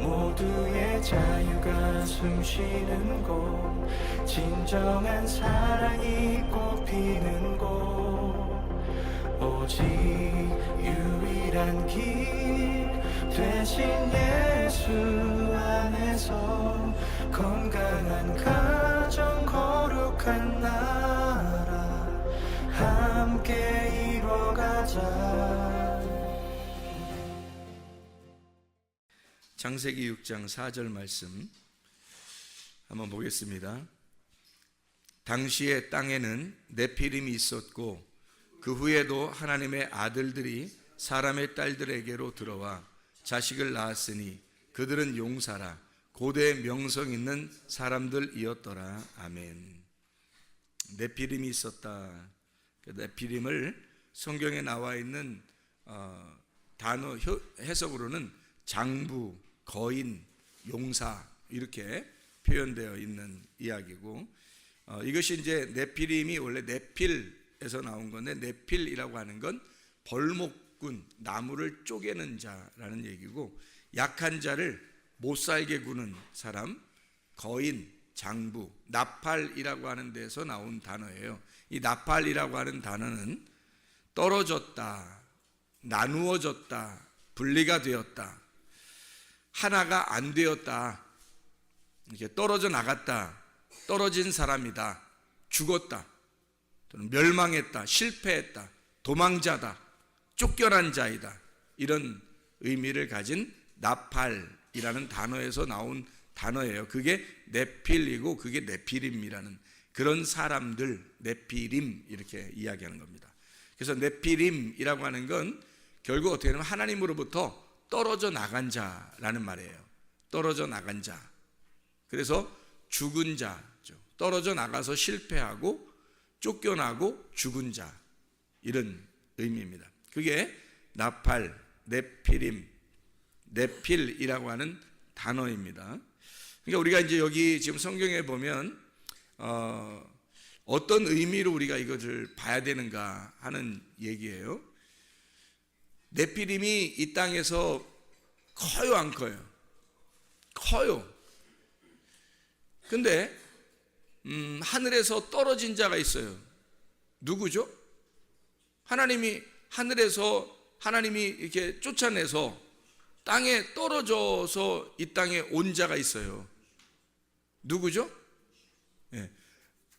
모두의 자유가 숨쉬는 곳, 진정한 사랑이 꽃피는 곳, 오직 유일한 길 되신 예수 안에서 건강한 가정, 거룩한 나라 함께 이뤄가자. 창세기 6장 4절 말씀 한번 보겠습니다. 당시에 땅에는 네피림이 있었고 그 후에도 하나님의 아들들이 사람의 딸들에게로 들어와 자식을 낳았으니 그들은 용사라 고대 명성 있는 사람들이었더라. 아멘. 네피림이 있었다. 네피림을 성경에 나와 있는 단어 해석으로는 장부, 거인, 용사 이렇게 표현되어 있는 이야기고, 이것이 이제 네피림이 원래 네필에서 나온 건데, 네필이라고 하는 건 벌목꾼, 나무를 쪼개는 자라는 얘기고, 약한 자를 못 살게 구는 사람, 거인, 장부, 나팔이라고 하는 데서 나온 단어예요. 이 나팔이라고 하는 단어는 떨어졌다, 나누어졌다, 분리가 되었다, 하나가 안 되었다, 이렇게 떨어져 나갔다, 떨어진 사람이다, 죽었다, 또는 멸망했다, 실패했다, 도망자다, 쫓겨난 자이다, 이런 의미를 가진 나팔이라는 단어에서 나온 단어예요. 그게 네필이고 그게 네피림이라는 그런 사람들, 네피림 이렇게 이야기하는 겁니다. 그래서 네피림이라고 하는 건 결국 어떻게 보면 하나님으로부터 떨어져 나간 자라는 말이에요. 떨어져 나간 자. 그래서 죽은 자죠. 떨어져 나가서 실패하고 쫓겨나고 죽은 자, 이런 의미입니다. 그게 나팔, 네피림, 네필이라고 하는 단어입니다. 그러니까 우리가 이제 여기 지금 성경에 보면 어떤 의미로 우리가 이것을 봐야 되는가 하는 얘기예요. 네피림이 이 땅에서 커요, 안 커요? 커요. 근데 하늘에서 떨어진 자가 있어요. 누구죠? 하나님이 하늘에서 하나님이 이렇게 쫓아내서 땅에 떨어져서 이 땅에 온 자가 있어요. 누구죠? 네.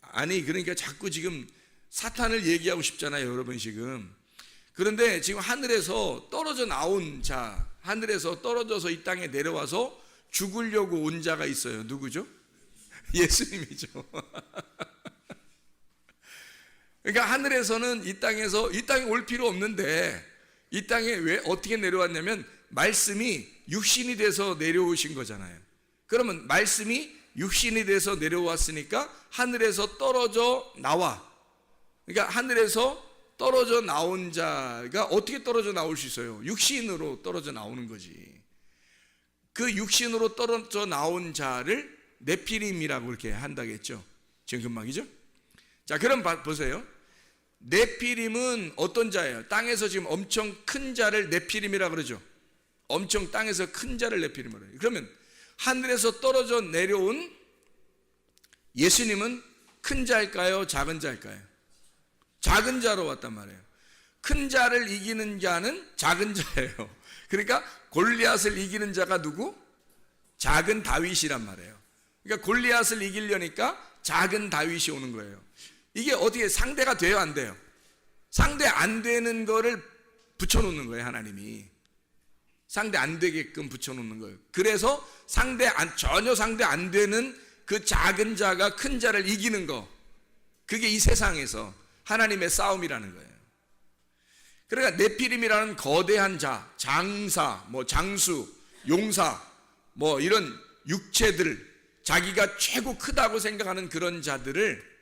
아니 그러니까 자꾸 지금 사탄을 얘기하고 싶잖아요, 여러분 지금. 그런데 지금 하늘에서 떨어져 나온 자, 하늘에서 떨어져서 이 땅에 내려와서 죽으려고 온 자가 있어요. 누구죠? 예수님이죠. 그러니까 하늘에서는 이 땅에 올 필요 없는데 이 땅에 왜 어떻게 내려왔냐면 말씀이 육신이 돼서 내려오신 거잖아요. 그러면 말씀이 육신이 돼서 내려왔으니까 하늘에서 떨어져 나와. 그러니까 하늘에서 떨어져 나온 자가 어떻게 떨어져 나올 수 있어요? 육신으로 떨어져 나오는 거지. 그 육신으로 떨어져 나온 자를 네피림이라고 이렇게 한다겠죠. 지금 금방이죠? 자, 그럼 보세요. 네피림은 어떤 자예요? 땅에서 지금 엄청 큰 자를 네피림이라고 그러죠. 엄청 땅에서 큰 자를 네피림이라고 해요. 그러면 하늘에서 떨어져 내려온 예수님은 큰 자일까요? 작은 자일까요? 작은 자로 왔단 말이에요. 큰 자를 이기는 자는 작은 자예요. 그러니까 골리앗을 이기는 자가 누구? 작은 다윗이란 말이에요. 그러니까 골리앗을 이기려니까 작은 다윗이 오는 거예요. 이게 어떻게 상대가 돼요, 안 돼요? 상대 안 되는 거를 붙여놓는 거예요, 하나님이. 상대 안 되게끔 붙여놓는 거예요. 그래서 전혀 상대 안 되는 그 작은 자가 큰 자를 이기는 거, 그게 이 세상에서 하나님의 싸움이라는 거예요. 그러니까 네피림이라는 거대한 자, 장사, 장수, 용사, 이런 육체들, 자기가 최고 크다고 생각하는 그런 자들을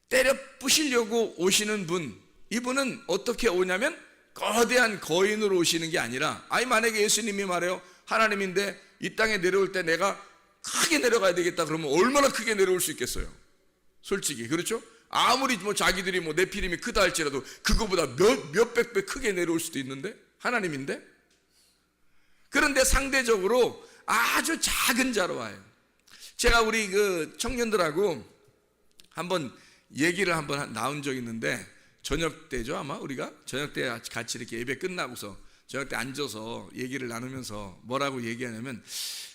때려 부시려고 오시는 분, 이분은 어떻게 오냐면 거대한 거인으로 오시는 게 아니라, 만약에 예수님이 말해요, 하나님인데 이 땅에 내려올 때 내가 크게 내려가야 되겠다 그러면 얼마나 크게 내려올 수 있겠어요? 솔직히. 그렇죠? 아무리 자기들이 네피림이 크다 할지라도 그거보다 몇백 배 크게 내려올 수도 있는데, 하나님인데? 그런데 상대적으로 아주 작은 자로 와요. 제가 우리 그 청년들하고 한번 얘기를 한번 나온 적이 있는데, 저녁 때죠 아마, 우리가 저녁 때 같이 이렇게 예배 끝나고서 저녁 때 앉아서 얘기를 나누면서 뭐라고 얘기하냐면,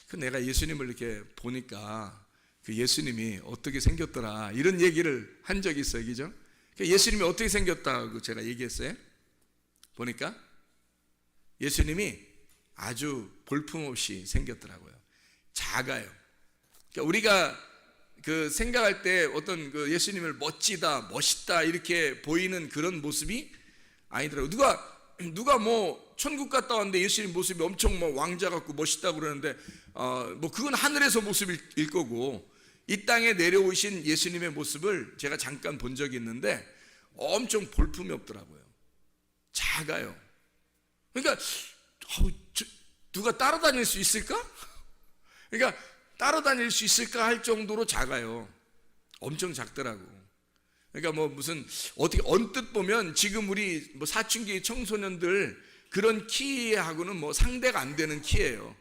그 내가 예수님을 이렇게 보니까 그 예수님이 어떻게 생겼더라, 이런 얘기를 한 적이 있어요. 그죠? 예수님이 어떻게 생겼다고 제가 얘기했어요. 보니까 예수님이 아주 볼품없이 생겼더라고요. 작아요. 그러니까 우리가 그 생각할 때 어떤 그 예수님을 멋지다, 멋있다 이렇게 보이는 그런 모습이 아니더라고요. 누가 뭐 천국 갔다 왔는데 예수님 모습이 엄청 뭐 왕자 같고 멋있다고 그러는데 뭐 그건 하늘에서 모습일 거고, 이 땅에 내려오신 예수님의 모습을 제가 잠깐 본 적이 있는데 엄청 볼품이 없더라고요. 작아요. 그러니까 누가 따라다닐 수 있을까? 그러니까 따라다닐 수 있을까 할 정도로 작아요. 엄청 작더라고. 그러니까 뭐 무슨 어떻게 언뜻 보면 지금 우리 뭐 사춘기 청소년들 그런 키하고는 뭐 상대가 안 되는 키예요.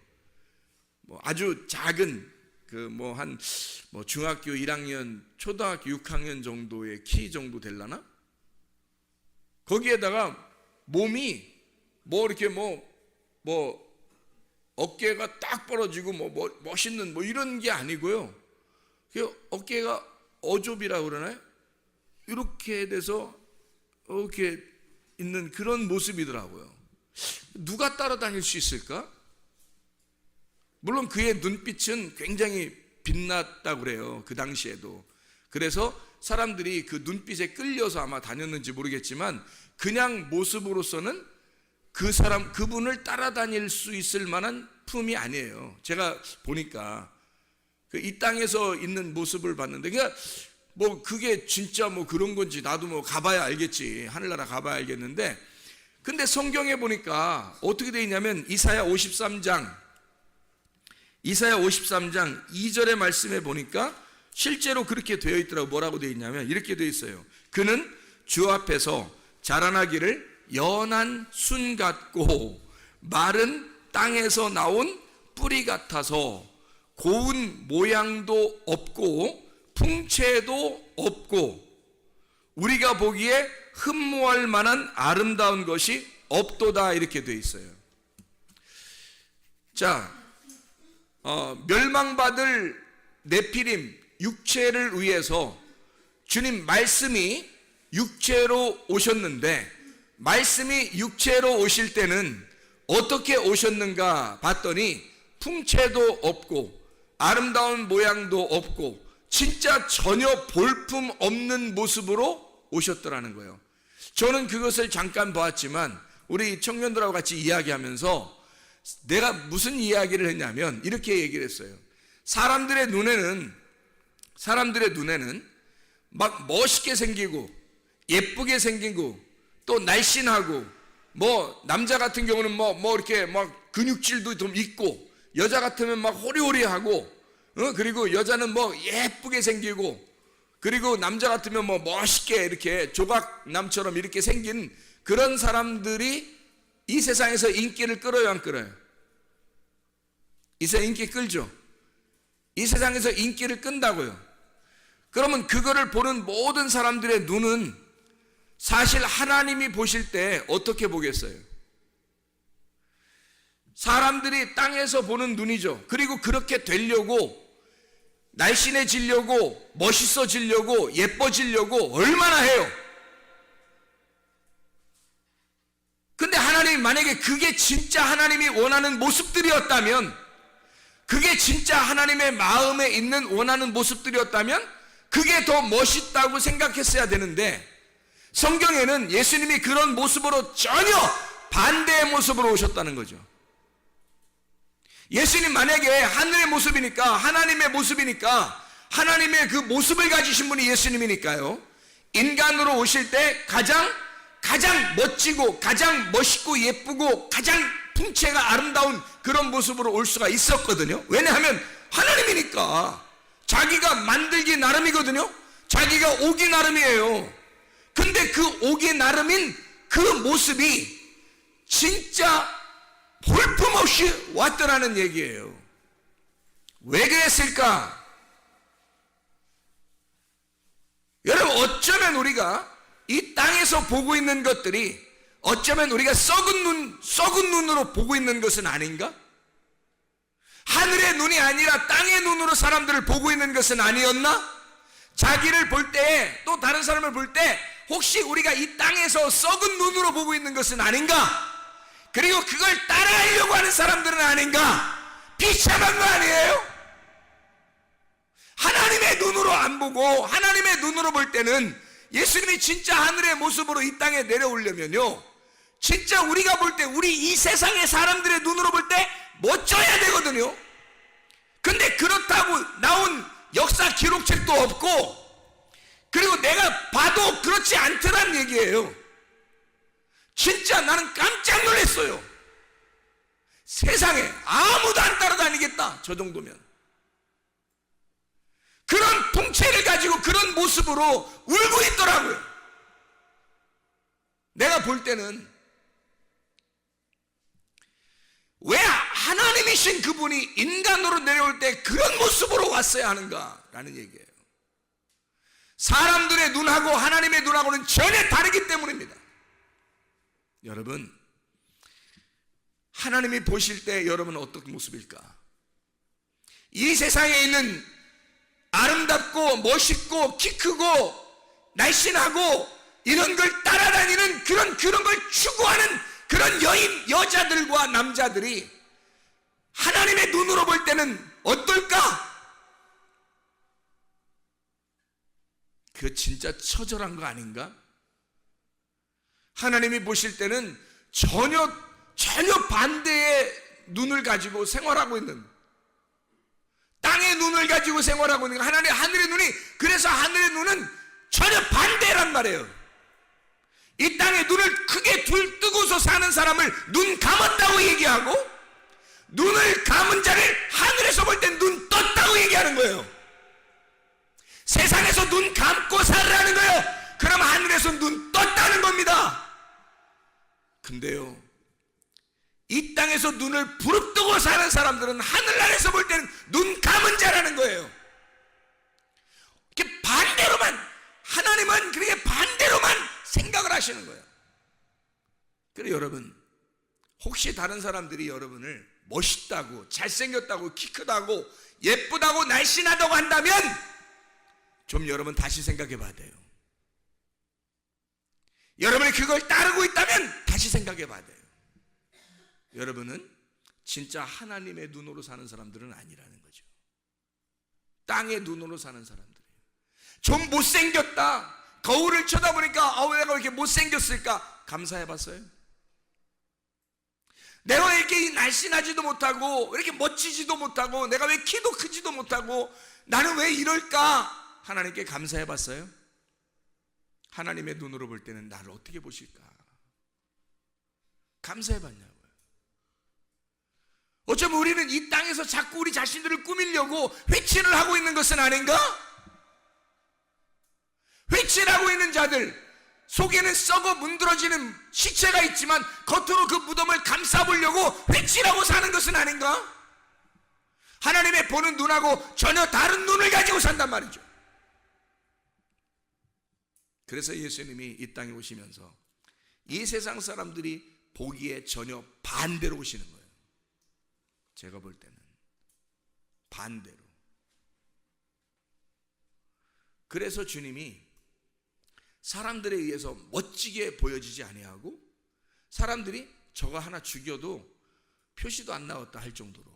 뭐 아주 작은 그 뭐 한 뭐 중학교 1학년, 초등학교 6학년 정도의 키 정도 될라나? 거기에다가 몸이 뭐 이렇게 뭐 어깨가 딱 벌어지고 뭐 멋있는 뭐 이런 게 아니고요. 어깨가 어좁이라고 그러나요? 이렇게 돼서 이렇게 있는 그런 모습이더라고요. 누가 따라다닐 수 있을까? 물론 그의 눈빛은 굉장히 빛났다고 그래요. 그 당시에도. 그래서 사람들이 그 눈빛에 끌려서 아마 다녔는지 모르겠지만, 그냥 모습으로서는 그분을 따라다닐 수 있을 만한 품이 아니에요. 제가 보니까 이 땅에서 있는 모습을 봤는데, 그러니까 뭐 그게 진짜 뭐 그런 건지 나도 뭐 가봐야 알겠지, 하늘나라 가봐야 알겠는데, 근데 성경에 보니까 어떻게 되어 있냐면 이사야 53장 2절의 말씀에 보니까 실제로 그렇게 되어 있더라고. 뭐라고 되어 있냐면 이렇게 되어 있어요. 그는 주 앞에서 자라나기를 연한 순 같고 마른 땅에서 나온 뿌리 같아서 고운 모양도 없고 풍채도 없고 우리가 보기에 흠모할 만한 아름다운 것이 없도다, 이렇게 되어 있어요. 자, 멸망받을 네피림 육체를 위해서 주님 말씀이 육체로 오셨는데, 말씀이 육체로 오실 때는 어떻게 오셨는가 봤더니 풍채도 없고 아름다운 모양도 없고 진짜 전혀 볼품 없는 모습으로 오셨더라는 거예요. 저는 그것을 잠깐 보았지만 우리 청년들하고 같이 이야기하면서 내가 무슨 이야기를 했냐면 이렇게 얘기를 했어요. 사람들의 눈에는 막 멋있게 생기고 예쁘게 생기고 또 날씬하고, 뭐 남자 같은 경우는 뭐 이렇게 막 근육질도 좀 있고, 여자 같으면 막 호리호리하고, 그리고 여자는 뭐 예쁘게 생기고, 그리고 남자 같으면 뭐 멋있게 이렇게 조각남처럼 이렇게 생긴 그런 사람들이 이 세상에서 인기를 끌어요, 안 끌어요? 이 세상 인기 끌죠? 이 세상에서 인기를 끈다고요. 그러면 그거를 보는 모든 사람들의 눈은 사실 하나님이 보실 때 어떻게 보겠어요? 사람들이 땅에서 보는 눈이죠. 그리고 그렇게 되려고, 날씬해지려고, 멋있어지려고, 예뻐지려고 얼마나 해요. 근데 하나님이 만약에 그게 진짜 하나님이 원하는 모습들이었다면, 그게 진짜 하나님의 마음에 있는 원하는 모습들이었다면 그게 더 멋있다고 생각했어야 되는데, 성경에는 예수님이 그런 모습으로 전혀 반대의 모습으로 오셨다는 거죠. 예수님 만약에 하늘의 모습이니까, 하나님의 모습이니까, 하나님의 그 모습을 가지신 분이 예수님이니까요, 인간으로 오실 때 가장 멋지고 가장 멋있고 예쁘고 가장 풍채가 아름다운 그런 모습으로 올 수가 있었거든요. 왜냐하면 하나님이니까. 자기가 만들기 나름이거든요. 자기가 오기 나름이에요. 근데 그 오기 나름인 그 모습이 진짜 볼품없이 왔더라는 얘기예요. 왜 그랬을까? 여러분, 어쩌면 우리가 이 땅에서 보고 있는 것들이 어쩌면 우리가 썩은 눈으로 보고 있는 것은 아닌가? 하늘의 눈이 아니라 땅의 눈으로 사람들을 보고 있는 것은 아니었나? 자기를 볼 때, 또 다른 사람을 볼 때 혹시 우리가 이 땅에서 썩은 눈으로 보고 있는 것은 아닌가? 그리고 그걸 따라하려고 하는 사람들은 아닌가? 비참한 거 아니에요? 하나님의 눈으로 안 보고 하나님의 눈으로 볼 때는, 예수님이 진짜 하늘의 모습으로 이 땅에 내려오려면요, 진짜 우리가 볼 때, 우리 이 세상의 사람들의 눈으로 볼 때 멋져야 되거든요. 근데 그렇다고 나온 역사 기록책도 없고, 그리고 내가 봐도 그렇지 않더란 얘기예요. 진짜 나는 깜짝 놀랐어요. 세상에 아무도 안 따라다니겠다, 저 정도면. 그런 통째를 가지고 그런 모습으로 울고 있더라고요. 내가 볼 때는 왜 하나님이신 그분이 인간으로 내려올 때 그런 모습으로 왔어야 하는가라는 얘기예요. 사람들의 눈하고 하나님의 눈하고는 전혀 다르기 때문입니다. 여러분, 하나님이 보실 때 여러분은 어떤 모습일까? 이 세상에 있는 아름답고 멋있고 키 크고 날씬하고 이런 걸 따라다니는 그런 걸 추구하는 그런 여자들과 남자들이 하나님의 눈으로 볼 때는 어떨까? 그 진짜 처절한 거 아닌가? 하나님이 보실 때는 전혀 반대의 눈을 가지고 생활하고 있는, 땅의 눈을 가지고 생활하고 있는 하늘의 눈이, 그래서 하늘의 눈은 전혀 반대란 말이에요. 이 땅에 눈을 크게 뜨고서 사는 사람을 눈 감았다고 얘기하고, 눈을 감은 자를 하늘에서 볼 땐 눈 떴다고 얘기하는 거예요. 세상에서 눈 감고 살라는 거예요. 그럼 하늘에서 눈 떴다는 겁니다. 근데요, 이 땅에서 눈을 부릅뜨고 사는 사람들은 하늘나라에서 볼 때는 눈 감은 자라는 거예요. 이렇게 반대로만, 하나님은 그렇게 반대로만 생각을 하시는 거예요. 그래, 여러분, 혹시 다른 사람들이 여러분을 멋있다고, 잘생겼다고, 키 크다고, 예쁘다고, 날씬하다고 한다면 좀 여러분 다시 생각해 봐야 돼요. 여러분이 그걸 따르고 있다면 다시 생각해 봐야 돼요. 여러분은 진짜 하나님의 눈으로 사는 사람들은 아니라는 거죠. 땅의 눈으로 사는 사람들이에요. 좀 못생겼다, 거울을 쳐다보니까 왜 내가 이렇게 못생겼을까? 감사해 봤어요? 내가 왜 이렇게 날씬하지도 못하고, 이렇게 멋지지도 못하고, 내가 왜 키도 크지도 못하고, 나는 왜 이럴까? 하나님께 감사해 봤어요? 하나님의 눈으로 볼 때는 나를 어떻게 보실까? 감사해 봤냐고요. 어쩌면 우리는 이 땅에서 자꾸 우리 자신들을 꾸미려고 회치를 하고 있는 것은 아닌가? 회치를 하고 있는 자들 속에는 썩어 문드러지는 시체가 있지만 겉으로 그 무덤을 감싸보려고 회치를 하고 사는 것은 아닌가? 하나님의 보는 눈하고 전혀 다른 눈을 가지고 산단 말이죠. 그래서 예수님이 이 땅에 오시면서 이 세상 사람들이 보기에 전혀 반대로 오시는 거예요. 제가 볼 때는 반대로. 그래서 주님이 사람들에 의해서 멋지게 보여지지 아니하고, 사람들이 저거 하나 죽여도 표시도 안 나왔다 할 정도로,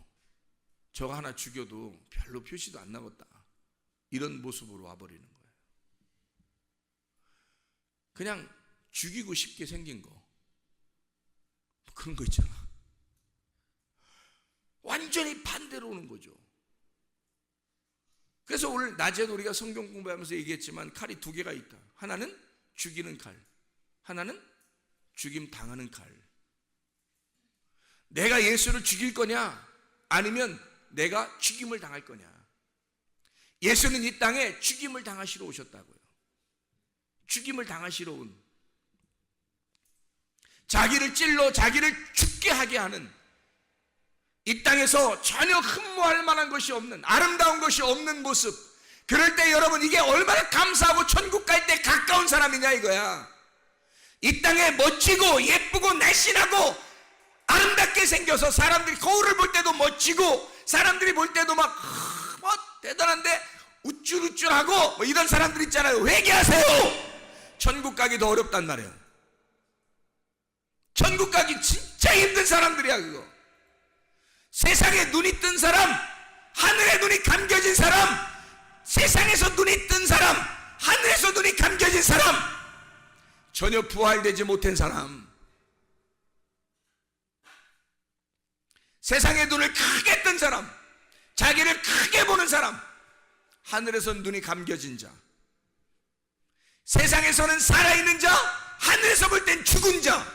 저거 하나 죽여도 별로 표시도 안 나왔다, 이런 모습으로 와버리는 거예요. 그냥 죽이고 싶게 생긴 거, 그런 거 있잖아. 완전히 반대로 오는 거죠. 그래서 오늘 낮에도 우리가 성경 공부하면서 얘기했지만 칼이 두 개가 있다. 하나는 죽이는 칼, 하나는 죽임 당하는 칼. 내가 예수를 죽일 거냐, 아니면 내가 죽임을 당할 거냐. 예수는 이 땅에 죽임을 당하시러 오셨다고요. 죽임을 당하시러 온, 자기를 찔러 자기를 죽게 하게 하는, 이 땅에서 전혀 흠모할 만한 것이 없는, 아름다운 것이 없는 모습. 그럴 때 여러분, 이게 얼마나 감사하고 천국 갈 때 가까운 사람이냐 이거야. 이 땅에 멋지고 예쁘고 날씬하고 아름답게 생겨서 사람들이 거울을 볼 때도 멋지고 사람들이 볼 때도 막 대단한데 우쭐우쭐하고 이런 사람들 있잖아요. 회개하세요. 천국 가기 더 어렵단 말이에요. 천국 가기 진짜 힘든 사람들이야 그거. 세상에 눈이 뜬 사람, 하늘에 눈이 감겨진 사람, 세상에서 눈이 뜬 사람, 하늘에서 눈이 감겨진 사람, 전혀 부활되지 못한 사람, 세상의 눈을 크게 뜬 사람, 자기를 크게 보는 사람, 하늘에서는 눈이 감겨진 자, 세상에서는 살아있는 자, 하늘에서 볼 땐 죽은 자.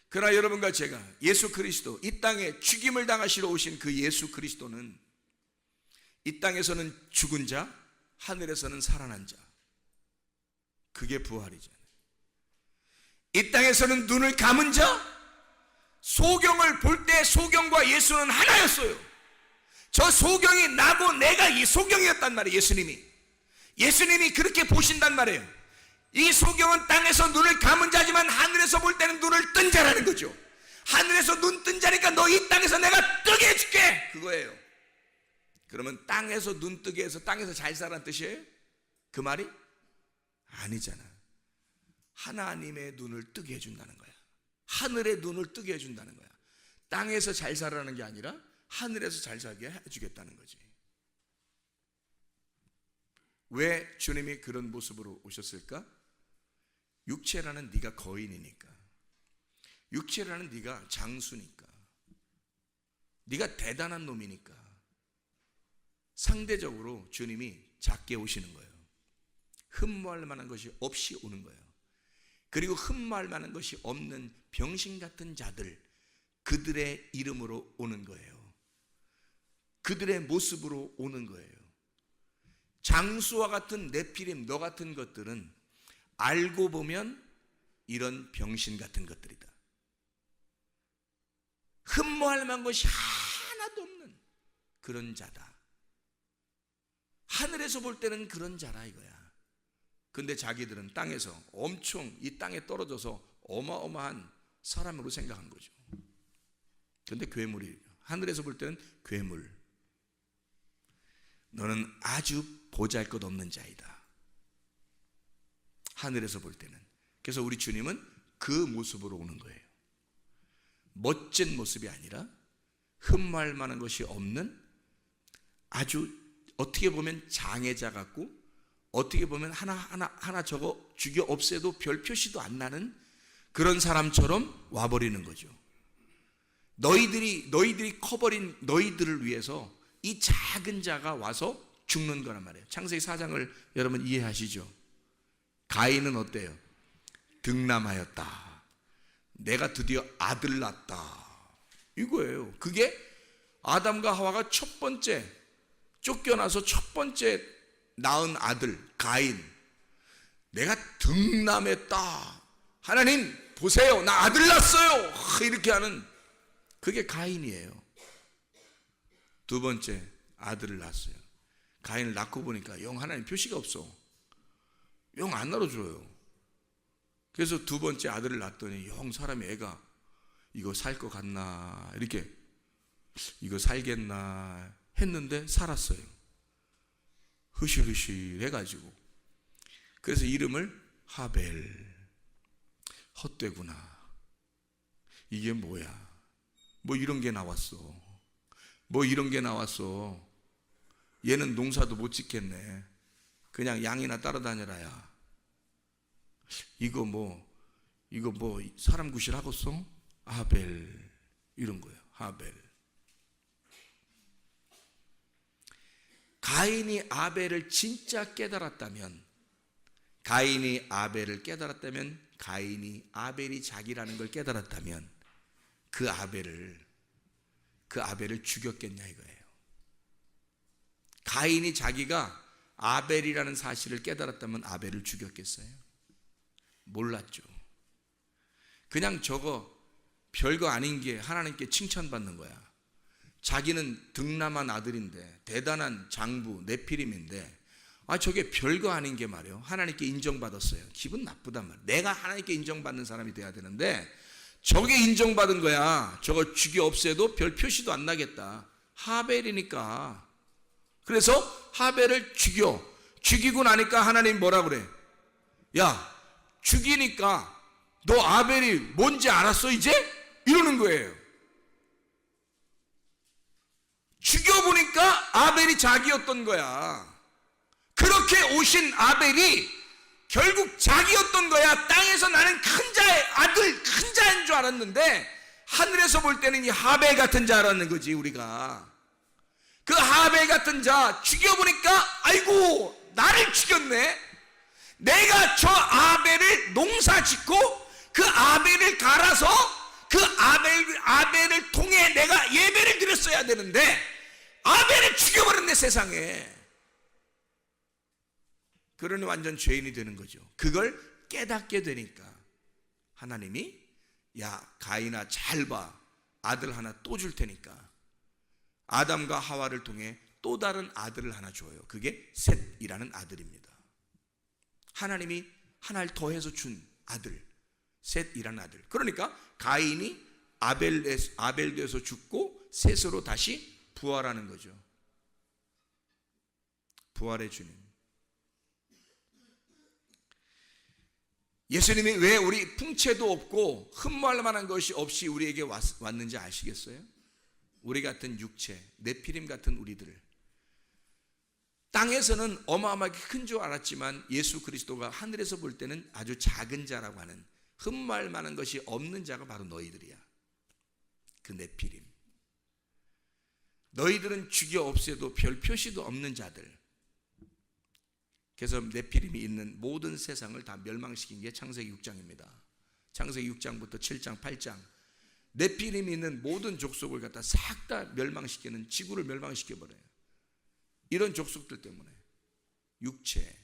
그러나 여러분과 제가 예수 그리스도, 이 땅에 죽임을 당하시러 오신 그 예수 그리스도는 이 땅에서는 죽은 자, 하늘에서는 살아난 자. 그게 부활이잖아요. 이 땅에서는 눈을 감은 자, 소경을 볼 때 소경과 예수는 하나였어요. 저 소경이 나고 내가 이 소경이었단 말이에요. 예수님이 그렇게 보신단 말이에요. 이 소경은 땅에서 눈을 감은 자지만 하늘에서 볼 때는 눈을 뜬 자라는 거죠. 하늘에서 눈 뜬 자니까 너 이 땅에서 내가 뜨게 해줄게, 그거예요. 그러면 땅에서 눈 뜨게 해서 땅에서 잘 살라는 뜻이에요? 그 말이? 아니잖아. 하나님의 눈을 뜨게 해준다는 거야. 하늘의 눈을 뜨게 해준다는 거야. 땅에서 잘 살라는 게 아니라 하늘에서 잘 살게 해주겠다는 거지. 왜 주님이 그런 모습으로 오셨을까? 육체라는 네가 거인이니까, 육체라는 네가 장수니까, 네가 대단한 놈이니까 상대적으로 주님이 작게 오시는 거예요. 흠모할 만한 것이 없이 오는 거예요. 그리고 흠모할 만한 것이 없는 병신 같은 자들, 그들의 이름으로 오는 거예요. 그들의 모습으로 오는 거예요. 장수와 같은 네피림, 너 같은 것들은 알고 보면 이런 병신 같은 것들이다. 흠모할 만한 것이 하나도 없는 그런 자다. 하늘에서 볼 때는 그런 자라 이거야. 근데 자기들은 땅에서 엄청 이 땅에 떨어져서 어마어마한 사람으로 생각한 거죠. 근데 괴물이, 하늘에서 볼 때는 괴물. 너는 아주 보잘것없는 자이다, 하늘에서 볼 때는. 그래서 우리 주님은 그 모습으로 오는 거예요. 멋진 모습이 아니라 흠모할 만한 것이 없는, 아주 어떻게 보면 장애자 같고, 어떻게 보면 하나 저거 죽여 없애도 별 표시도 안 나는 그런 사람처럼 와버리는 거죠. 너희들이 커버린 너희들을 위해서 이 작은 자가 와서 죽는 거란 말이에요. 창세기 4장을 여러분 이해하시죠? 가인은 어때요? 득남하였다. 내가 드디어 아들 낳았다, 이거예요. 그게 아담과 하와가 첫 번째 쫓겨나서 첫 번째 낳은 아들 가인. 내가 득남했다, 하나님 보세요, 나 아들 낳았어요, 이렇게 하는 그게 가인이에요. 두 번째 아들을 낳았어요. 가인을 낳고 보니까 영 하나님 표시가 없어. 영 안 낳아줘요. 그래서 두 번째 아들을 낳았더니 영 사람이 애가 이거 살 것 같나, 이렇게 이거 살겠나 했는데 살았어요. 흐실흐실 해가지고. 그래서 이름을 하벨. 헛되구나, 이게 뭐야, 뭐 이런 게 나왔어, 뭐 이런 게 나왔어. 얘는 농사도 못 짓겠네, 그냥 양이나 따라다녀라야. 이거 뭐 사람 구실하겠어? 하벨, 이런 거예요. 하벨. 가인이 아벨을 진짜 깨달았다면, 가인이 아벨이 자기라는 걸 깨달았다면 그 아벨을 죽였겠냐 이거예요. 가인이 자기가 아벨이라는 사실을 깨달았다면 아벨을 죽였겠어요? 몰랐죠. 그냥 저거 별거 아닌 게 하나님께 칭찬받는 거야. 자기는 득남한 아들인데, 대단한 장부 네피림인데, 저게 별거 아닌 게 말이에요. 하나님께 인정받았어요. 기분 나쁘단 말이에요. 내가 하나님께 인정받는 사람이 돼야 되는데 저게 인정받은 거야. 저거 죽여 없애도 별 표시도 안 나겠다. 하벨이니까. 그래서 하벨을 죽이고 나니까 하나님 뭐라 그래? 야, 죽이니까 너 아벨이 뭔지 알았어 이제? 이러는 거예요. 죽여보니까 아벨이 자기였던 거야. 그렇게 오신 아벨이 결국 자기였던 거야. 땅에서 나는 큰 자의 아들, 큰 자인 줄 알았는데 하늘에서 볼 때는 이 하벨 같은 자 알았는 거지. 우리가 그 하벨 같은 자 죽여보니까 아이고 나를 죽였네. 내가 저 아벨을 농사 짓고 그 아벨을 갈아서 그 아벨을 통해 내가 예배를 드렸어야 되는데 아벨을 죽여버렸네 세상에. 그러니 완전 죄인이 되는 거죠. 그걸 깨닫게 되니까 하나님이 야 가인아 잘 봐, 아들 하나 또 줄 테니까 아담과 하와를 통해 또 다른 아들을 하나 줘요. 그게 셋이라는 아들입니다. 하나님이 하나를 더해서 준 아들, 셋이라는 아들. 그러니까 가인이 아벨에서 죽고 셋으로 다시 부활하는 거죠. 부활의 주님. 예수님이 왜 우리 풍채도 없고 흠모할 만한 것이 없이 우리에게 왔는지 아시겠어요? 우리 같은 육체, 네피림 같은 우리들. 땅에서는 어마어마하게 큰 줄 알았지만 예수 그리스도가 하늘에서 볼 때는 아주 작은 자라고 하는, 흠모할 만한 것이 없는 자가 바로 너희들이야. 그 네피림. 너희들은 죽여 없애도 별 표시도 없는 자들. 그래서 네피림이 있는 모든 세상을 다 멸망시킨 게 창세기 6장입니다. 창세기 6장부터 7장, 8장. 네피림이 있는 모든 족속을 갖다 싹 다 멸망시키는, 지구를 멸망시켜버려요. 이런 족속들 때문에. 육체.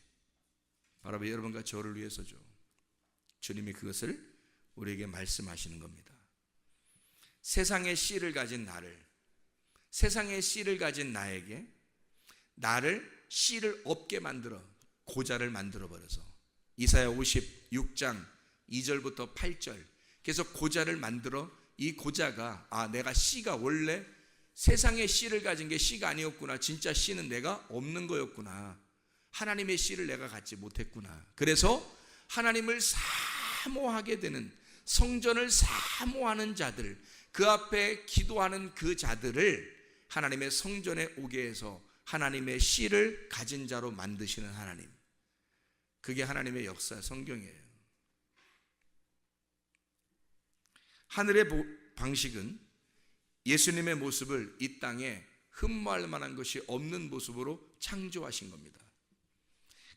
바로 여러분과 저를 위해서죠. 주님이 그것을 우리에게 말씀하시는 겁니다. 세상의 씨를 가진 나를, 세상의 씨를 가진 나에게 나를 씨를 없게 만들어 고자를 만들어버려서, 이사야 56장 2절부터 8절. 그래서 고자를 만들어, 이 고자가 내가 씨가 원래 세상의 씨를 가진 게 씨가 아니었구나. 진짜 씨는 내가 없는 거였구나. 하나님의 씨를 내가 갖지 못했구나. 그래서 하나님을 사모하게 되는, 성전을 사모하는 자들, 그 앞에 기도하는 그 자들을 하나님의 성전에 오게 해서 하나님의 씨를 가진 자로 만드시는 하나님. 그게 하나님의 역사, 성경이에요. 하늘의 방식은 예수님의 모습을 이 땅에 흠모할 만한 것이 없는 모습으로 창조하신 겁니다.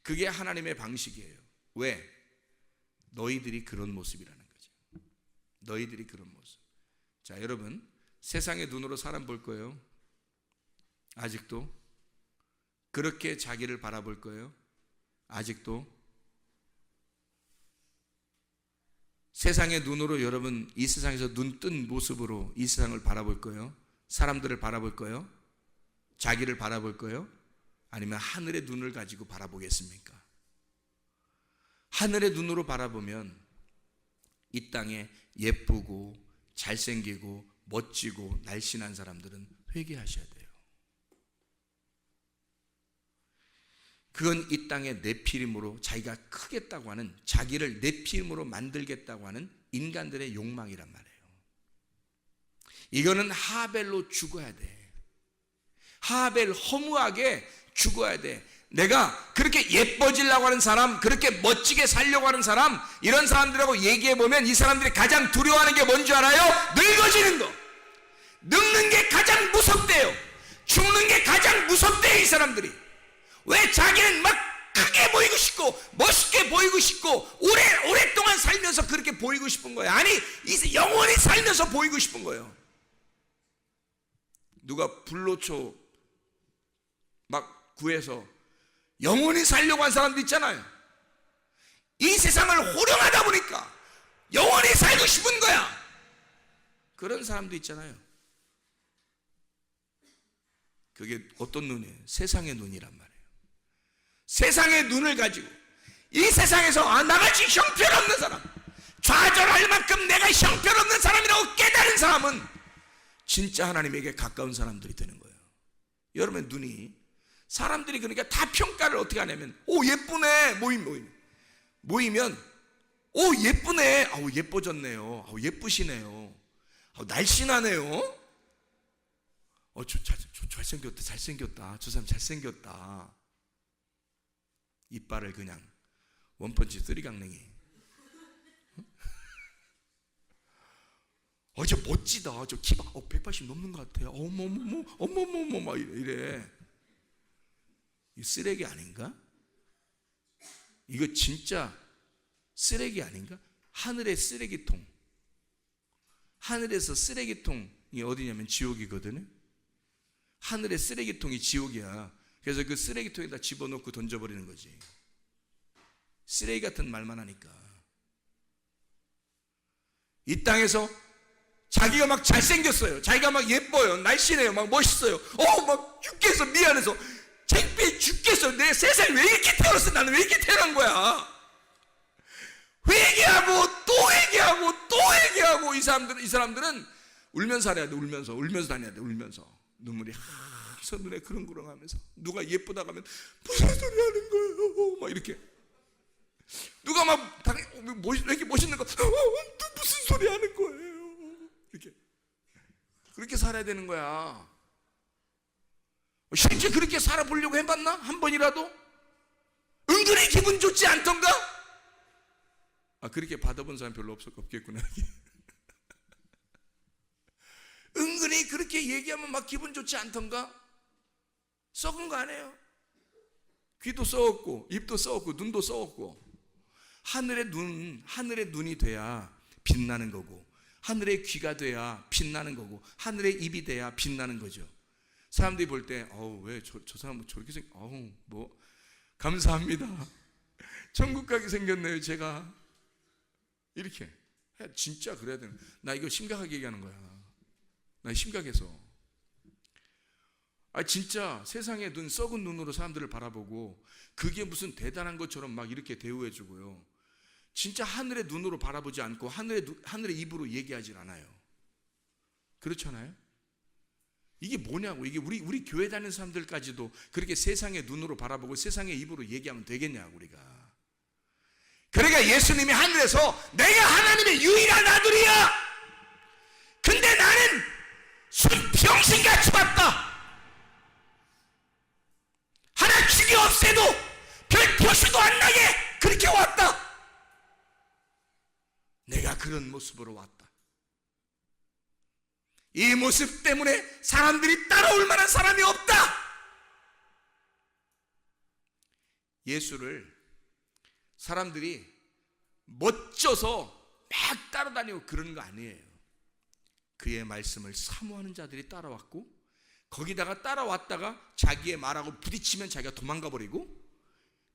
그게 하나님의 방식이에요. 왜? 너희들이 그런 모습이라는 거죠. 너희들이 그런 모습. 자, 여러분, 세상의 눈으로 사람 볼 거예요? 아직도? 그렇게 자기를 바라볼 거예요? 아직도? 세상의 눈으로 여러분 이 세상에서 눈 뜬 모습으로 이 세상을 바라볼 거예요? 사람들을 바라볼 거예요? 자기를 바라볼 거예요? 아니면 하늘의 눈을 가지고 바라보겠습니까? 하늘의 눈으로 바라보면 이 땅에 예쁘고 잘생기고 멋지고 날씬한 사람들은 회개하셔야 돼요. 그건 이 땅의 네피림으로 자기가 크겠다고 하는, 자기를 네피림으로 만들겠다고 하는 인간들의 욕망이란 말이에요. 이거는 하벨로 죽어야 돼. 하벨, 허무하게 죽어야 돼. 내가 그렇게 예뻐지려고 하는 사람, 그렇게 멋지게 살려고 하는 사람, 이런 사람들하고 얘기해보면 이 사람들이 가장 두려워하는 게 뭔지 알아요? 늙어지는 거. 늙는 게 가장 무섭대요. 죽는 게 가장 무섭대요, 이 사람들이. 왜? 자기는 막 크게 보이고 싶고 멋있게 보이고 싶고 오랫동안 살면서 그렇게 보이고 싶은 거예요. 아니, 영원히 살면서 보이고 싶은 거예요. 누가 불로초 막 구해서 영원히 살려고 한 사람도 있잖아요. 이 세상을 호령하다 보니까 영원히 살고 싶은 거야. 그런 사람도 있잖아요. 그게 어떤 눈이에요? 세상의 눈이란 말이에요. 세상의 눈을 가지고 이 세상에서 나같이 형편없는 사람, 좌절할 만큼 내가 형편없는 사람이라고 깨달은 사람은 진짜 하나님에게 가까운 사람들이 되는 거예요. 여러분의 눈이, 사람들이 그러니까 다 평가를 어떻게 하냐면, 오 예쁘네, 모이면 오 예쁘네, 아우 예뻐졌네요, 아우 예쁘시네요, 아우 날씬하네요, 잘생겼다, 저 사람 잘생겼다. 이빨을 그냥 원펀치 쓰리강냉이. 저 멋지다, 저 키가 180 넘는 것 같아요. 어머머머 막 이래. 이 쓰레기 아닌가? 이거 진짜 쓰레기 아닌가? 하늘의 쓰레기통. 하늘에서 쓰레기통이 어디냐면 지옥이거든요. 하늘의 쓰레기통이 지옥이야. 그래서 그 쓰레기통에다 집어넣고 던져버리는 거지. 쓰레기 같은 말만 하니까. 이 땅에서 자기가 막 잘생겼어요, 자기가 막 예뻐요, 날씬해요, 막 멋있어요, 막 죽겠어, 미안해서 창피해 죽겠어, 내 세상에 왜 이렇게 태어났어, 나는 왜 이렇게 태어난 거야. 회개하고 또 회개하고 또 회개하고. 이 사람들은 울면서 살아야 돼. 울면서 다녀야 돼. 울면서 눈물이 항상 눈에 그렁그렁 하면서, 누가 예쁘다고 하면 무슨 소리 하는 거예요, 막 이렇게. 누가 막 왜 이렇게 멋있는 거, 무슨 소리 하는 거예요, 이렇게. 그렇게 살아야 되는 거야. 실제 그렇게 살아보려고 해봤나? 한 번이라도? 은근히 기분 좋지 않던가? 그렇게 받아본 사람 별로 없겠구나. 은근히 그렇게 얘기하면 막 기분 좋지 않던가? 썩은 거 아니에요? 귀도 썩었고 입도 썩었고 눈도 썩었고. 하늘의 눈이 돼야 빛나는 거고, 하늘의 귀가 돼야 빛나는 거고, 하늘의 입이 돼야 빛나는 거죠. 사람들이 볼 때 왜 저 사람은 저렇게 뭐 감사합니다, 천국 가게 생겼네요 제가, 이렇게 진짜 그래야 되는. 나 이거 심각하게 얘기하는 거야. 나 심각해서. 진짜 세상의 눈, 썩은 눈으로 사람들을 바라보고 그게 무슨 대단한 것처럼 막 이렇게 대우해주고요. 진짜 하늘의 눈으로 바라보지 않고 하늘의 입으로 얘기하질 않아요. 그렇잖아요? 이게 뭐냐고. 이게 우리 교회 다니는 사람들까지도 그렇게 세상의 눈으로 바라보고 세상의 입으로 얘기하면 되겠냐고, 우리가. 그러니까 예수님이 하늘에서 내가 하나님의 유일한 아들이야, 근데 나는 순평신같이 왔다, 하나 죽여 없애도 별 표시도 안 나게 그렇게 왔다. 내가 그런 모습으로 왔다. 이 모습 때문에 사람들이 따라올 만한 사람이 없다. 예수를 사람들이 멋져서 막 따라다니고 그런 거 아니에요. 그의 말씀을 사모하는 자들이 따라왔고, 거기다가 따라왔다가 자기의 말하고 부딪히면 자기가 도망가 버리고,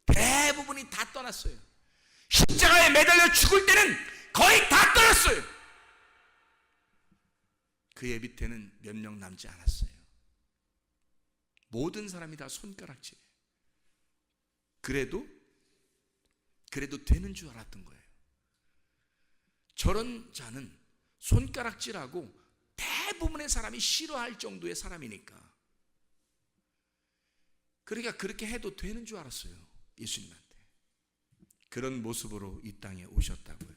대부분이 다 떠났어요. 십자가에 매달려 죽을 때는 거의 다 떠났어요. 그의 밑에는 몇 명 남지 않았어요. 모든 사람이 다 손가락질이에요. 그래도 되는 줄 알았던 거예요. 저런 자는 손가락질하고 대부분의 사람이 싫어할 정도의 사람이니까. 그러니까 그렇게 해도 되는 줄 알았어요, 예수님한테. 그런 모습으로 이 땅에 오셨다고요.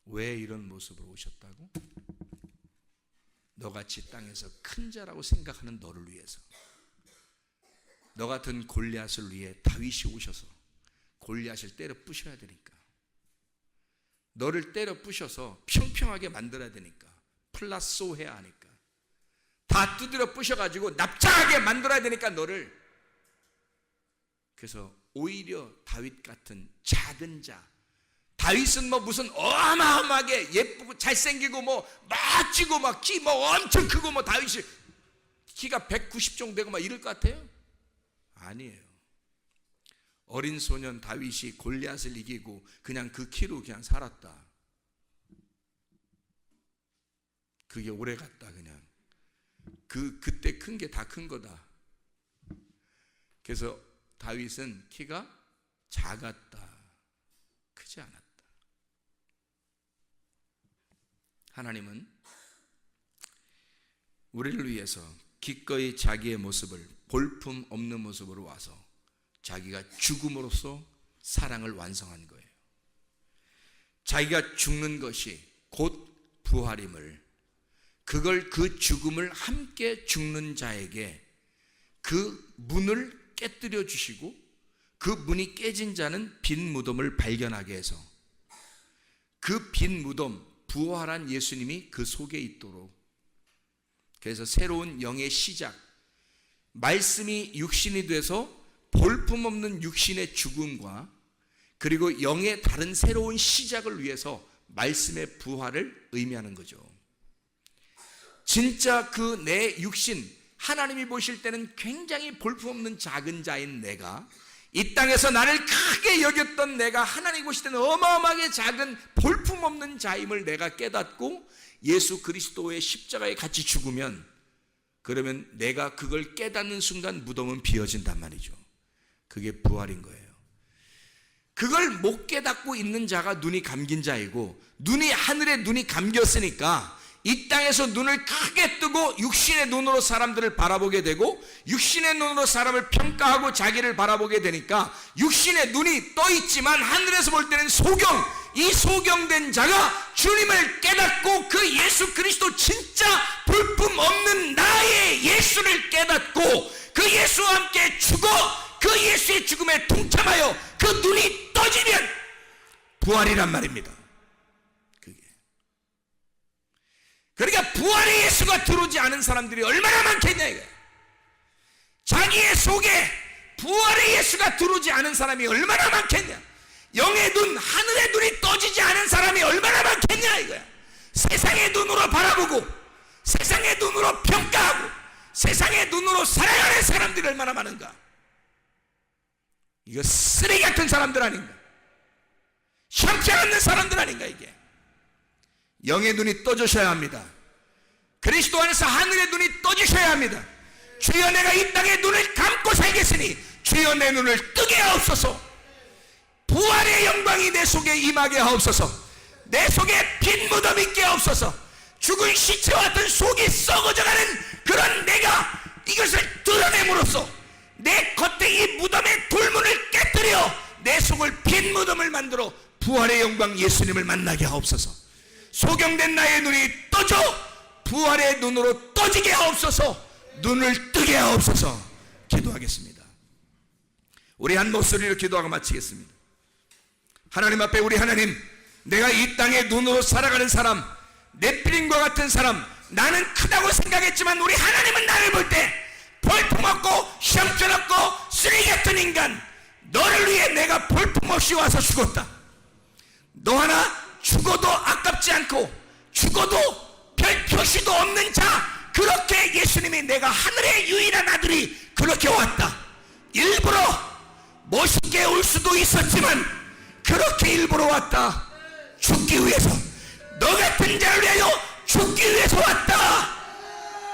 왜 이런 모습으로 오셨다고? 너같이 땅에서 큰 자라고 생각하는 너를 위해서. 너 같은 골리앗을 위해 다윗이 오셔서 골리앗을 때려 부셔야 되니까. 너를 때려 부셔서 평평하게 만들어야 되니까. 플라소 해야 하니까. 다 두드려 부셔가지고 납작하게 만들어야 되니까 너를. 그래서 오히려 다윗 같은 작은 자, 다윗은 뭐 무슨 어마어마하게 예쁘고 잘생기고 뭐 멋지고 막 키 뭐 엄청 크고 뭐 다윗이 키가 190 정도 되고 막 이럴 것 같아요? 아니에요. 어린 소년 다윗이 골리앗을 이기고 그냥 그 키로 그냥 살았다. 그게 오래 갔다. 그냥 그때 큰 게 다 큰 거다. 그래서 다윗은 키가 작았다. 크지 않았다. 하나님은 우리를 위해서 기꺼이 자기의 모습을 볼품 없는 모습으로 와서 자기가 죽음으로써 사랑을 완성한 거예요. 자기가 죽는 것이 곧 부활임을, 그걸 그 죽음을 함께 죽는 자에게 그 문을 깨뜨려 주시고 그 문이 깨진 자는 빈 무덤을 발견하게 해서 그 빈 무덤, 부활한 예수님이 그 속에 있도록, 그래서 새로운 영의 시작, 말씀이 육신이 돼서 볼품없는 육신의 죽음과 그리고 영의 다른 새로운 시작을 위해서 말씀의 부활을 의미하는 거죠. 진짜 그 내 육신, 하나님이 보실 때는 굉장히 볼품없는 작은 자인 내가, 이 땅에서 나를 크게 여겼던 내가 하나님 보실 때는 어마어마하게 작은 볼품없는 자임을 내가 깨닫고 예수 그리스도의 십자가에 같이 죽으면, 그러면 내가 그걸 깨닫는 순간 무덤은 비어진단 말이죠. 그게 부활인 거예요. 그걸 못 깨닫고 있는 자가 눈이 감긴 자이고, 눈이 하늘에 눈이 감겼으니까 이 땅에서 눈을 크게 뜨고 육신의 눈으로 사람들을 바라보게 되고 육신의 눈으로 사람을 평가하고 자기를 바라보게 되니까 육신의 눈이 떠 있지만 하늘에서 볼 때는 소경, 이 소경된 자가 주님을 깨닫고 그 예수 그리스도 진짜 볼품 없는 나의 예수를 깨닫고 그 예수와 함께 죽어 그 예수의 죽음에 동참하여 그 눈이 떠지면 부활이란 말입니다. 그러니까 부활의 예수가 들어오지 않은 사람들이 얼마나 많겠냐 이거야. 자기의 속에 부활의 예수가 들어오지 않은 사람이 얼마나 많겠냐. 영의 눈, 하늘의 눈이 떠지지 않은 사람이 얼마나 많겠냐 이거야. 세상의 눈으로 바라보고 세상의 눈으로 평가하고 세상의 눈으로 살아가는 사람들이 얼마나 많은가. 이거 쓰레기 같은 사람들 아닌가. 형편없는 사람들 아닌가. 이게 영의 눈이 떠주셔야 합니다. 그리스도 안에서 하늘의 눈이 떠주셔야 합니다. 주여 내가 이 땅에 눈을 감고 살겠으니 주여 내 눈을 뜨게 하옵소서. 부활의 영광이 내 속에 임하게 하옵소서. 내 속에 빈 무덤 있게 하옵소서. 죽은 시체와 같은 속이 썩어져가는 그런 내가 이것을 드러냄으로써 내 겉에 이 무덤의 돌문을 깨뜨려 내 속을 빈 무덤을 만들어 부활의 영광 예수님을 만나게 하옵소서. 소경된 나의 눈이 떠져 부활의 눈으로 떠지게 하옵소서. 눈을 뜨게 하옵소서. 기도하겠습니다. 우리 한 목소리로 기도하고 마치겠습니다. 하나님 앞에 우리 하나님, 내가 이 땅에 눈으로 살아가는 사람, 넷피림과 같은 사람, 나는 크다고 생각했지만 우리 하나님은 나를 볼 때 볼품없고 형편없고 쓰레기 같은 인간, 너를 위해 내가 볼품없이 와서 죽었다. 너 하나 죽어도 아깝지 않고 죽어도 별 표시도 없는 자, 그렇게 예수님이 내가 하늘의 유일한 아들이 그렇게 왔다. 일부러 멋있게 올 수도 있었지만 그렇게 일부러 왔다. 죽기 위해서, 너 같은 자를 위하여 죽기 위해서 왔다.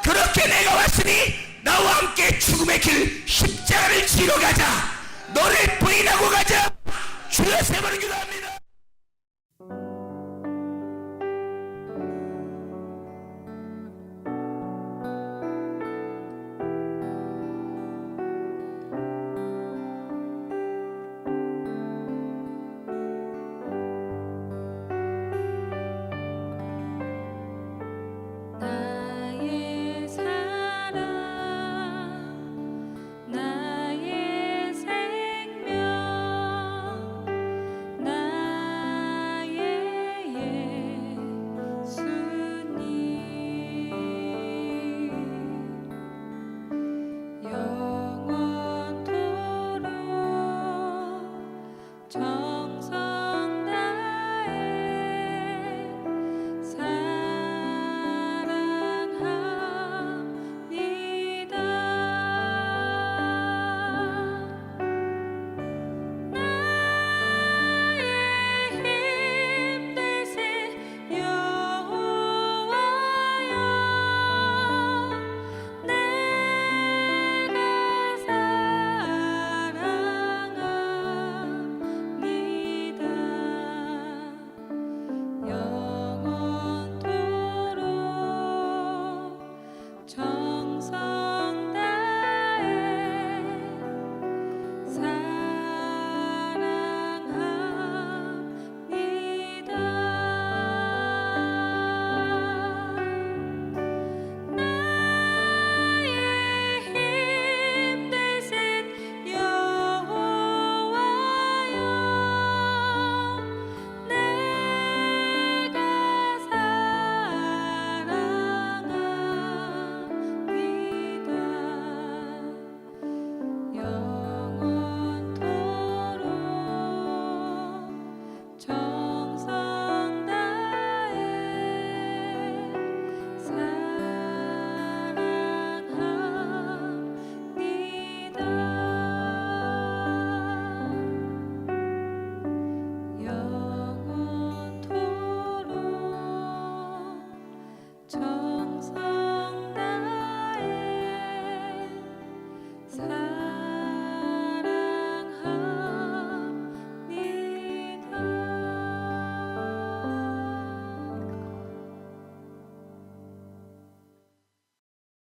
그렇게 내가 왔으니 나와 함께 죽음의 길 십자가를 지러 가자. 너를 부인하고 가자. 주여 세 번 기도합니다. 영원토록